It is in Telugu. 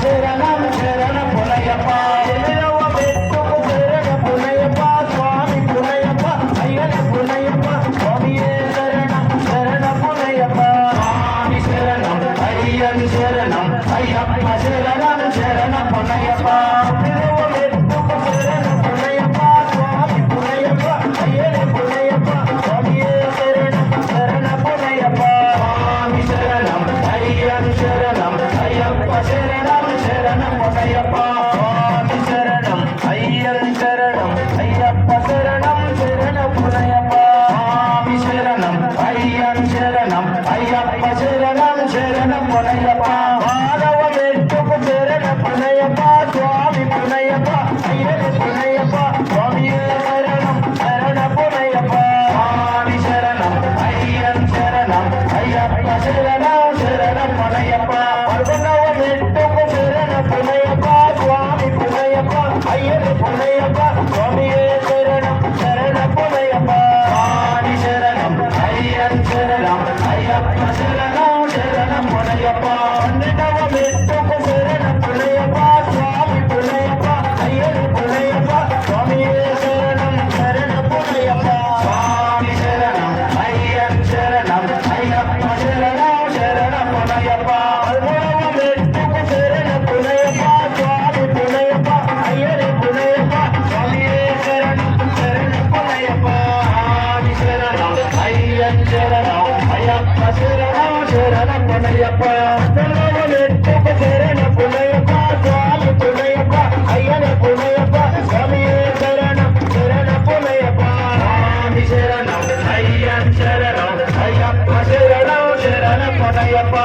శరణం శరణ పునయప్ప ఎలవ మెట్టుకు శరణ పునయప్ప స్వామి పునయప్ప అయ్యన పునయప్ప స్వామియే శరణం శరణ పునయప్ప స్వామి శరణం అయ్యన్ శరణం అయ్యప్ప శరణం శరణ పునయప్ప ఎలవ మెట్టుకు శరణ పునయప్ప స్వామి పునయప్ప అయ్యన పునయప్ప స్వామియే శరణం శరణ పునయప్ప స్వామి శరణం అయ్యన్ శరణం అయ్యప్ప శరణం శరణ పునయప్ప స్వామి శరణం అయ్యన్ శరణం అయ్యప్ప శరణం శరణ పునయప్ప స్వామి శరణం అయ్యన్ శరణం అయ్యప్ప శరణం శరణ పునయప్ప మానవ మెట్టుకు శరణ పునయప్ప స్వామి పునయప్ప అయ్యన పునయప్ప స్వామియే శరణం శరణ పునయప్ప స్వామి శరణం అయ్యన్ శరణం అయ్యప్ప శరణం శరణ పునయప్ప పర్వనవ మెట్టుకు శరణ పునయప్ప స్వామి పునయప్ప అయ్యన పునయప్ప స్వామియే శరణం శరణ పునయప్ప స్వామి శరణం అయ్యన్ శరణం అయ్యప్ప శరణం శరణ పునయప్ప పన్నెండవ మెట్టుకు శరణ పునయప్ప స్వామి పునయప్ప అయ్యన పునయప్ప స్వామియే శరణం శరణ పునయప్ప స్వామి శరణం అయ్యన్ శరణం అయ్యప్ప శరణం శరణ పునయప్ప పదమూడవ మెట్టుకు శరణ పునయప్ప స్వామి పునయప్ప అయ్యన పునయప్ప స్వామియే శరణం శరణ పునయప్ప స్వామి శరణం అయ్యన్ శరణం అయ్యప్ప శరణం శరణ పునయప్ప పద్నాలుగవ మెట్టుకు శరణ పునయప్ప స్వామి పునయప్ప అయ్యన పునయప్ప స్వామియే శరణం శరణ పునయప్ప స్వామి శరణం అయ్యన్ శరణం అయ్యప్ప శరణం శరణ పునయప్ప